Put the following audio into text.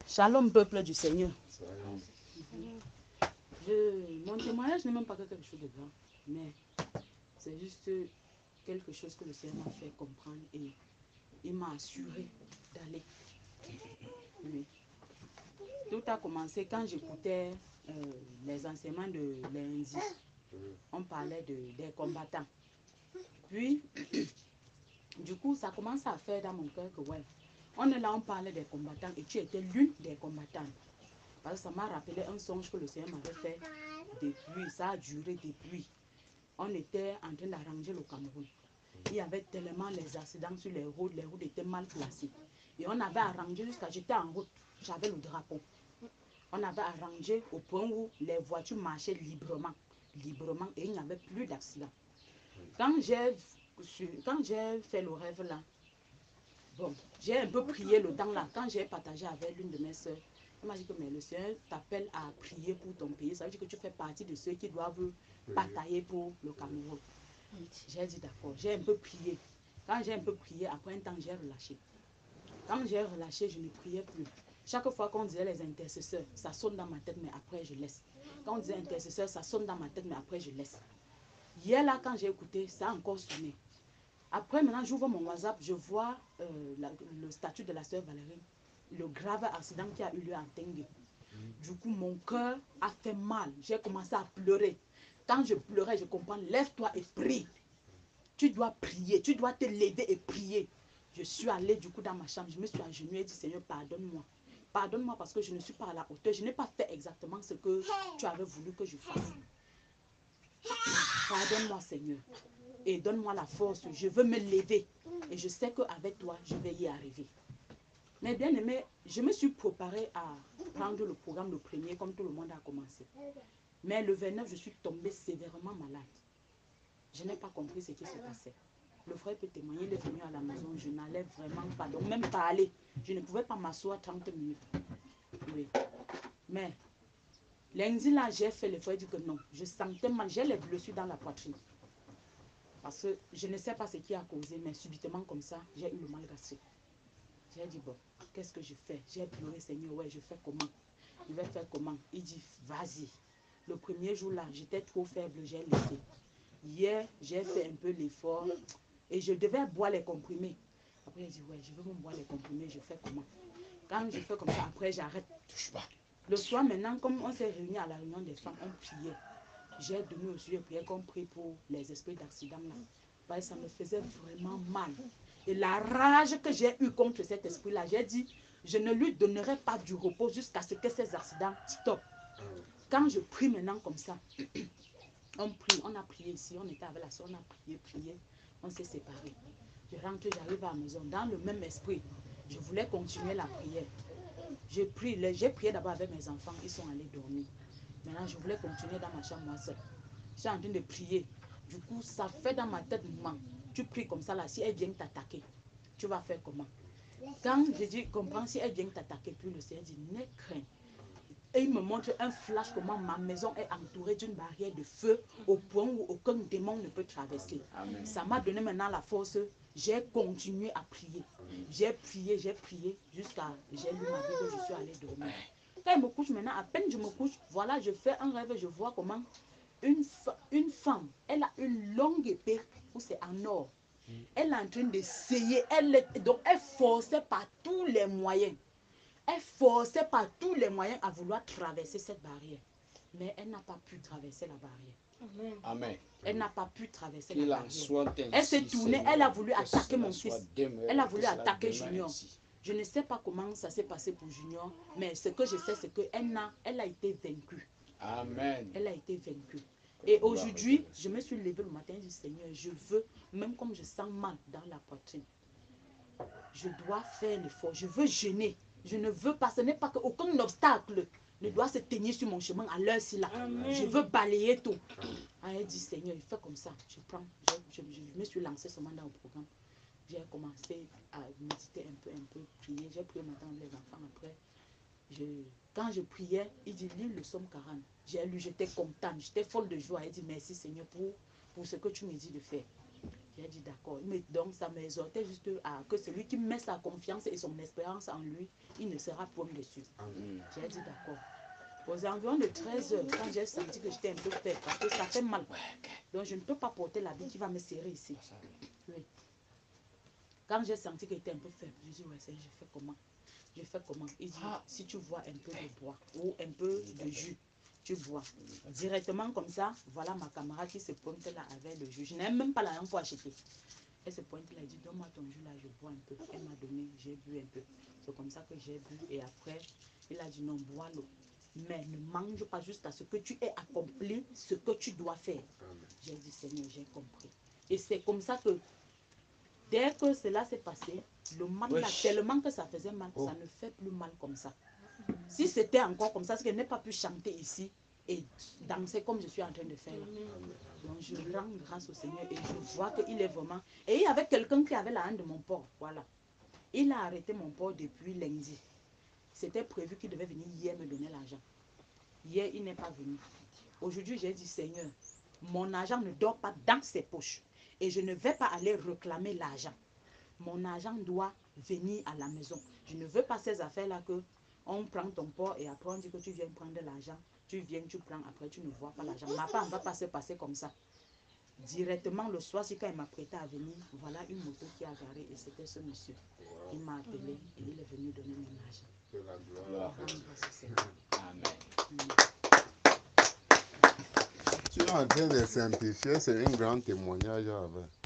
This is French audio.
Shalom, peuple du Seigneur. Mon témoignage n'est même pas quelque chose de grand, mais c'est juste quelque chose que le Seigneur m'a fait comprendre et il m'a assuré d'aller. Oui. Tout a commencé quand j'écoutais les enseignements de lundi. On parlait des combattants. Puis, du coup, ça commence à faire dans mon cœur que, ouais, on est là, on parlait des combattants et tu étais l'une des combattantes. Parce que ça m'a rappelé un songe que le Seigneur m'avait fait depuis, ça a duré depuis. On était en train d'arranger le Cameroun. Il y avait tellement les accidents sur les routes étaient mal placées. Et on avait arrangé jusqu'à, j'étais en route, j'avais le drapeau. On avait arrangé au point où les voitures marchaient librement, et il n'y avait plus d'accidents. Quand j'ai fait le rêve là, bon, j'ai un peu prié le temps là. Quand j'ai partagé avec l'une de mes soeurs, elle m'a dit que mais le Seigneur t'appelle à prier pour ton pays. Ça veut dire que tu fais partie de ceux qui doivent batailler pour le Cameroun. J'ai dit d'accord, j'ai un peu prié. Quand j'ai un peu prié, après un temps, j'ai relâché. Quand j'ai relâché, je ne priais plus. Chaque fois qu'on disait les intercesseurs, ça sonne dans ma tête, mais après je laisse. Quand on disait intercesseurs, ça sonne dans ma tête, mais après je laisse. Hier là, quand j'ai écouté, ça a encore sonné. Après, maintenant, j'ouvre mon WhatsApp, je vois le statut de la sœur Valérie, le grave accident qui a eu lieu en Tengue. Du coup, mon cœur a fait mal. J'ai commencé à pleurer. Quand je pleurais, je comprends, lève-toi et prie. Tu dois prier, tu dois te lever et prier. Je suis allée du coup dans ma chambre, je me suis agenouillée et dit, Seigneur, pardonne-moi. Pardonne-moi parce que je ne suis pas à la hauteur. Je n'ai pas fait exactement ce que tu avais voulu que je fasse. Pardonne-moi, Seigneur. Et donne-moi la force. Je veux me lever. Et je sais qu'avec toi, je vais y arriver. Mais bien aimé, je me suis préparée à prendre le programme le premier, comme tout le monde a commencé. Mais le 29, je suis tombée sévèrement malade. Je n'ai pas compris ce qui se passait. Le frère peut témoigner, il est venu à la maison, je n'allais vraiment pas, donc même parler. Je ne pouvais pas m'asseoir 30 minutes. Oui. Mais lundi là, j'ai fait le frère dit que non. Je sentais mal, j'ai les blessures dans la poitrine. Parce que je ne sais pas ce qui a causé, mais subitement comme ça, j'ai eu le mal gastrique. J'ai dit, bon, qu'est-ce que je fais? J'ai pleuré, Seigneur, ouais, je fais comment? Je vais faire comment? Il dit, vas-y. Le premier jour là, j'étais trop faible, j'ai laissé. Hier, j'ai fait un peu l'effort et je devais boire les comprimés. Après, il dit, ouais, je veux me boire les comprimés, je fais comment? Quand je fais comme ça, après, j'arrête. Le soir, maintenant, comme on s'est réunis à la réunion des femmes, on priait. J'ai donné aussi une prière qu'on prie pour les esprits d'accident là. Parce que ça me faisait vraiment mal. Et la rage que j'ai eue contre cet esprit-là, j'ai dit, je ne lui donnerai pas du repos jusqu'à ce que ces accidents stoppent. Quand je prie maintenant comme ça, on prie, on a prié ici, on était avec la soeur, on a prié, on s'est séparés. Je rentre, j'arrive à la maison, dans le même esprit. Je voulais continuer la prière. J'ai prié d'abord avec mes enfants, ils sont allés dormir. Maintenant, je voulais continuer dans ma chambre, moi seule. Je suis en train de prier. Du coup, ça fait dans ma tête, maman, tu pries comme ça, là, si elle vient t'attaquer, tu vas faire comment? Quand je dis, comprends, si elle vient t'attaquer, puis le Seigneur dit, n'aie crainte. Et il me montre un flash comment ma maison est entourée d'une barrière de feu au point où aucun démon ne peut traverser. Amen. Ça m'a donné maintenant la force. J'ai continué à prier. J'ai prié jusqu'à j'ai lu ma Bible, je suis allée dormir. Quand je me couche maintenant, à peine je me couche, voilà, je fais un rêve, je vois comment une femme, elle a une longue épée où c'est en or. Elle est en train d'essayer, donc elle forçait par tous les moyens. Elle forçait par tous les moyens à vouloir traverser cette barrière. Mais elle n'a pas pu traverser la barrière. Amen. Elle n'a pas pu traverser la barrière. Elle s'est tournée, elle a voulu attaquer mon fils. Elle a voulu attaquer Junior. Je ne sais pas comment ça s'est passé pour Junior, mais ce que je sais, c'est qu'elle a été vaincue. Amen. Elle a été vaincue. Et aujourd'hui, je me suis levée le matin et dit, Seigneur, je veux, même comme je sens mal dans la poitrine, je dois faire l'effort, je veux jeûner. Je ne veux pas, ce n'est pas qu'aucun obstacle ne doit se tenir sur mon chemin à l'heure-ci là. Je veux balayer tout. Elle dit, Seigneur, il fait comme ça. Je me suis lancée seulement dans le programme. J'ai commencé à méditer un peu, prier. J'ai prié maintenant les enfants après. Quand je priais, il dit, lis le psaume 40. J'ai lu, j'étais contente, j'étais folle de joie. Elle dit, merci Seigneur pour ce que tu me dis de faire. J'ai dit d'accord. Donc ça m'exhortait juste à que celui qui met sa confiance et son espérance en lui, il ne sera point déçu. J'ai dit d'accord. Aux environs de 13 heures, quand j'ai senti que j'étais un peu faible, parce que ça fait mal. Donc je ne peux pas porter l'habit qui va me serrer ici. Oui. Quand j'ai senti que j'étais un peu faible, je dis ouais, je fais comment? Je fais comment? Il dit si tu bois un peu de bois ou un peu de jus, tu bois. Directement comme ça, voilà ma camarade qui se pointe là avec le jus. Je n'ai même pas la langue pour acheter. Elle se pointe là, elle dit donne-moi ton jus là, je bois un peu. Elle m'a donné, j'ai bu un peu. C'est comme ça que j'ai bu. Et après, il a dit non, bois l'eau. Mais ne mange pas jusqu'à ce que tu aies accompli ce que tu dois faire. J'ai dit Seigneur, j'ai compris. Et c'est comme ça que dès que cela s'est passé, le mal là, tellement que ça faisait mal, ça ne fait plus mal comme ça. Si c'était encore comme ça, c'est que je n'ai pas pu chanter ici et danser comme je suis en train de faire là. Donc je rends grâce au Seigneur et je vois qu'il est vraiment... Et il y avait quelqu'un qui avait la haine de mon porc, voilà. Il a arrêté mon porc depuis lundi. C'était prévu qu'il devait venir hier me donner l'argent. Hier, il n'est pas venu. Aujourd'hui, j'ai dit, Seigneur, mon argent ne dort pas dans ses poches. Et je ne vais pas aller réclamer l'argent. Mon argent doit venir à la maison. Je ne veux pas ces affaires-là que on prend ton porc et après on dit que tu viens prendre de l'argent. Tu viens, tu prends, après tu ne vois pas l'argent. Ma femme ne va pas se passer comme ça. Directement le soir, quand il m'a prêté à venir, voilà une moto qui a garé et c'était ce monsieur. Il m'a appelé et il est venu donner mon argent. Amen. Tu es en train de simplifier, c'est un grand témoignage avec.